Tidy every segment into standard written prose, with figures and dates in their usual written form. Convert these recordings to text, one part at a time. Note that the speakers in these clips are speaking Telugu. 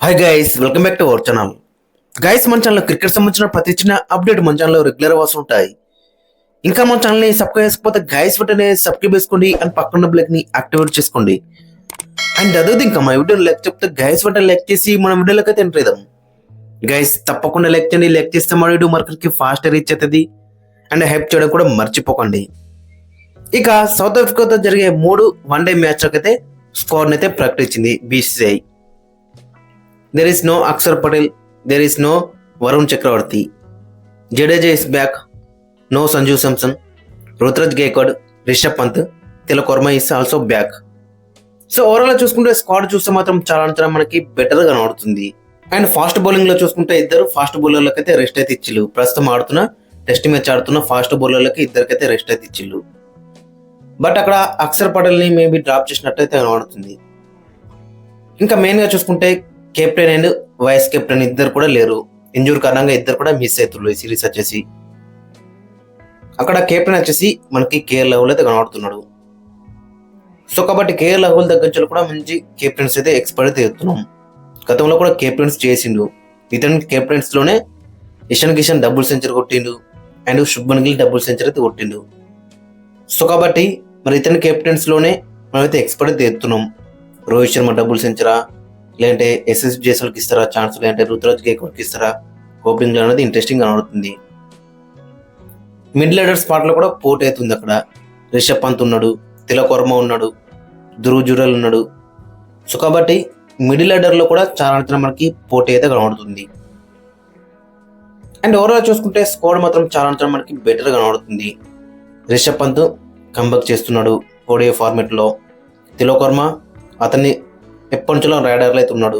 Hi guys, welcome back to our channel. Guys, మన ఛానల్లో క్రికెట్ సంబంధించిన ప్రతి చిన్న అప్డేట్ మన ఛానల్లో రెగ్యులర్ వస్తూ ఉంటాయి. ఇంకా మన ఛానల్ని సబ్స్క్రైబ్ చేసుకోకపోతే గైస్ వెంటనే సబ్స్క్రైబ్ చేసుకోండి అండ్ పక్కన బ్లైక్ ని యాక్టివేట్ చేసుకోండి. అండ్ అదే ఇంకా మా వీడియోని లైక్ చెప్తే గైస్ వెంటనే లైక్ చేసి మన వీడియోలోకి అయితే ఎంటర్ అవుదాం. గైస్ తప్పకుండా లైక్ చేయండి. లైక్ చేస్తే మన వీడియో మార్కెట్కి ఫాస్ట్ రీచ్ అవుతుంది. అండ్ హైప్ చేయడం కూడా మర్చిపోకండి. ఇక సౌత్ ఆఫ్రికాతో జరిగే 3 వన్డే మ్యాచ్లకు అయితే స్కోర్ అయితే ప్రకటించింది BCCI. There is no Akshar Patel, there is no Varun Chakravarti. Jadeja is back, no Sanju Samson, Rutraj Gaikwad, Rishabh Pant, Tilak Varma is also back. So overall చూసుకుంటే స్క్వాడ్ చూస్తే మాత్రం చాలా మనకి బెటర్ గా కనబడుతుంది. అండ్ ఫాస్ట్ బౌలింగ్ లో చూసుకుంటే ఇద్దరు ఫాస్ట్ బౌలర్లకు అయితే రెస్ట్ అయితే ఇచ్చిల్లు. ప్రస్తుతం ఆడుతున్న టెస్ట్ మ్యాచ్ ఆడుతున్న ఫాస్ట్ బౌలర్లకి ఇద్దరికైతే రెస్ట్ అయితే ఇచ్చిల్లు. బట్ అక్కడ అక్షర్ పటేల్ ని మేబీ డ్రాప్ చేసినట్టయితే కనబడుతుంది. ఇంకా మెయిన్ గా చూసుకుంటే కెప్టెన్ అండ్ వైస్ కెప్టెన్ ఇద్దరు కూడా లేరు. ఇంజూర్ కారణంగా ఇద్దరు కూడా మిస్ అవుతున్నారు ఈ సిరీస్ వచ్చేసి. అక్కడ కెప్టెన్ వచ్చేసి మనకి కేఎల్ రాహుల్ అయితే కనబడుతున్నాడు. సో కాబట్టి కేఎల్ రాహుల్ దగ్గర నుంచి కూడా మంచి కెప్టెన్స్ అయితే ఎక్స్పర్ట్ అయితే ఎత్తున్నాం. గతంలో కూడా కెప్టెన్స్ చేసిండు. ఇతని కెప్టెన్స్ లోనే ఇషాన్ కిషన్ డబుల్ సెంచరీ కొట్టిండు and Shubman Gill double century అయితే కొట్టిండు. సో కాబట్టి మరి ఇతని కెప్టెన్స్ లోనే మనమైతే ఎక్స్పర్ట్ అయితే ఎత్తున్నాం. రోహిత్ శర్మ డబుల్ సెంచరా, లేదంటే ఎస్ఎస్ జైస్వాల్కి ఇస్తారా ఛాన్స్, లేదంటే రుతురాజ్ గైక్వాడ్కి ఇస్తారా ఓపెనింగ్ అనేది ఇంట్రెస్టింగ్ కనబడుతుంది. మిడిల్ ఆర్డర్ స్పాట్ లో కూడా పోటీ అవుతుంది. అక్కడ రిషబ్ పంత్ ఉన్నాడు, తిలక్ వర్మ ఉన్నాడు, ధ్రువ్ జురెల్ ఉన్నాడు. సో కాబట్టి మిడిల్ ఆర్డర్ లో కూడా చాలా మనకి పోటీ అయితే కనబడుతుంది. అండ్ ఓవరాల్ చూసుకుంటే స్కోర్ మాత్రం చాలా మనకి బెటర్ కనబడుతుంది. రిషబ్ పంత్ కంబ్యాక్ చేస్తున్నాడు ఓడిఐ ఫార్మేట్ లో. తిలక్ వర్మ అతన్ని ఎప్పటి నుంచో రైడర్లు అయితే ఉన్నాడు.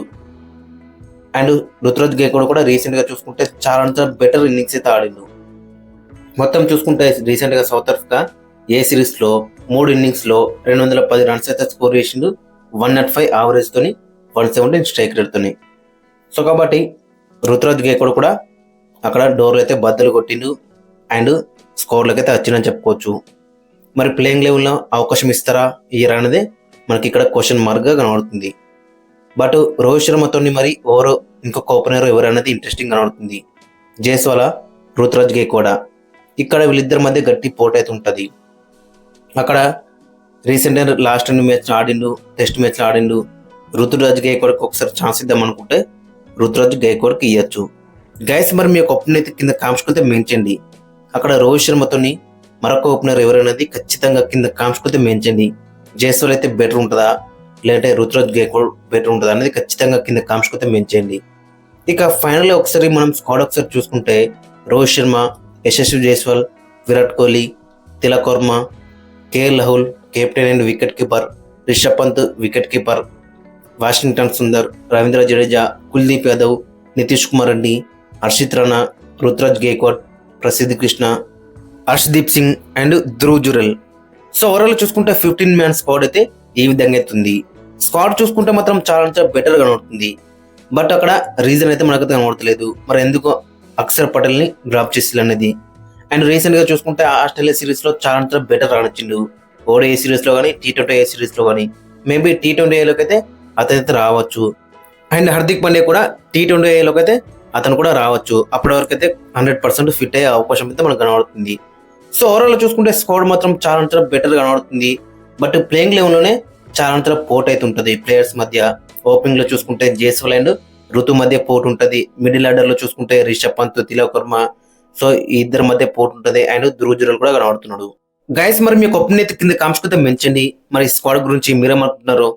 అండ్ రుతురాజ్ గైక్వాడ్ కూడా రీసెంట్ గా చూసుకుంటే చాలా బెటర్ ఇన్నింగ్స్ అయితే ఆడిండు. మొత్తం చూసుకుంటే రీసెంట్ గా సౌత్ ఆఫ్రికా ఏ సిరీస్ లో 3 ఇన్నింగ్స్ లో 210 రన్స్ అయితే స్కోర్ చేసిండు. 105 యావరేజ్ తోని, 117 స్ట్రైక్ రేట్ తోని. సో కాబట్టి రుతురాజ్ గైక్వాడ్ కూడా అక్కడ డోర్లు అయితే బద్దలు కొట్టిండు అండ్ స్కోర్లకు అయితే వచ్చిందని చెప్పుకోవచ్చు. మరి ప్లేయింగ్ లెవెల్లో అవకాశం ఇస్తారా ఇయర్ అనేది మనకి ఇక్కడ క్వశ్చన్ మార్క్ గా కనబడుతుంది. బట్ రోహిత్ శర్మతో మరి ఇంకొక ఓపెనర్ ఎవరు అనేది ఇంట్రెస్టింగ్ కనబడుతుంది. జైస్వాల్, రుతురాజ్ గైక్వాడ్, ఇక్కడ వీళ్ళిద్దరి మధ్య గట్టి పోటీ అయితే ఉంటుంది. అక్కడ రీసెంట్ లాస్ట్ 2 మ్యాచ్ ఆడిండు, టెస్ట్ మ్యాచ్ ఆడిండు. రుతురాజ్ గైక్వాడ్కి ఒకసారి ఛాన్స్ ఇద్దాం అనుకుంటే రుతురాజ్ గైక్వాడ్కి ఇవ్వచ్చు. గైస్ మరి మీ యొక్క ఓపెనర్ అయితే కింద కామ్స్కుంటే మెయించండి. అక్కడ రోహిత్ శర్మతోని మరొక ఓపెనర్ ఎవరనేది ఖచ్చితంగా కింద కామ్స్కుంటే మెయించండి. జైస్వాల్ అయితే బెటర్ ఉంటుందా, లేదంటే రుతురాజ్ గైక్వాడ్ బెటర్ ఉంటుందా అనేది ఖచ్చితంగా కింద కామెంట్స్ అయితే మెన్షన్. ఇక ఫైనల్ ఒకసారి మనం స్క్వాడ్ ఒకసారి చూసుకుంటే Rohit Sharma, Yashasvi Jaiswal, Virat Kohli, Tilak Varma, KL Rahul captain and wicket keeper, Rishabh Pant wicket keeper, Washington Sundar, Ravindra Jadeja, Kuldeep Yadav, Nitish Kumar Reddy, Harshit Rana, Ruturaj Gaikwad, Prasidh Krishna, Harshdeep Singh and Dhruv Jurel. So overall చూసుకుంటే 15 మ్యాన్ స్క్వాడ్ అయితే ఈ విధంగా అవుతుంది. స్క్వాడ్ చూసుకుంటే మాత్రం చాలా బెటర్ కనబడుతుంది. బట్ అక్కడ రీజన్ అయితే మనకైతే కనబడతలేదు. మరి ఎందుకు అక్షర్ పటేల్ ని డ్రాప్ చేసి అనేది. అండ్ రీసెంట్ గా చూసుకుంటే ఆస్ట్రేలియా సిరీస్ లో చాలా బెటర్ రానిచ్చిండు. ఓడిఐ సిరీస్ లో కానీ, T20 సిరీస్ లో కానీ. మేబీ T20 లోకి అయితే అతనైతే రావచ్చు. అండ్ హార్దిక్ పాండ్యా కూడా T20 లోకి అయితే అతను కూడా రావచ్చు. అప్పటి వరకు అయితే 100% ఫిట్ అయ్యే అవకాశం అయితే మనకు కనబడుతుంది. సో ఓవరాల్ చూసుకుంటే స్కోర్ మాత్రం చాలా బెటర్ కనబడుతుంది. బట్ ప్లేయింగ్ లెవెల్ లోనే చాలా పోటీ అయితే ఉంటుంది ప్లేయర్స్ మధ్య. ఓపెనింగ్ లో చూసుకుంటే జైస్వాల్ అండ్ ఋతు మధ్య పోటీ ఉంటుంది. మిడిల్ ఆర్డర్ లో చూసుకుంటే రిషబ్ పంత్, తిలక్ వర్మ, సో ఈ ఇద్దరి మధ్య పోటీ ఉంటుంది. అండ్ ధ్రువ్ జురెల్ కూడా కనబడుతున్నాడు. గైస్ మరి మీ ఒపీనియన్ కింద కామెంట్స్ కింద మెన్షన్. మరి స్క్వాడ్ గురించి మీరేమంటున్నారు?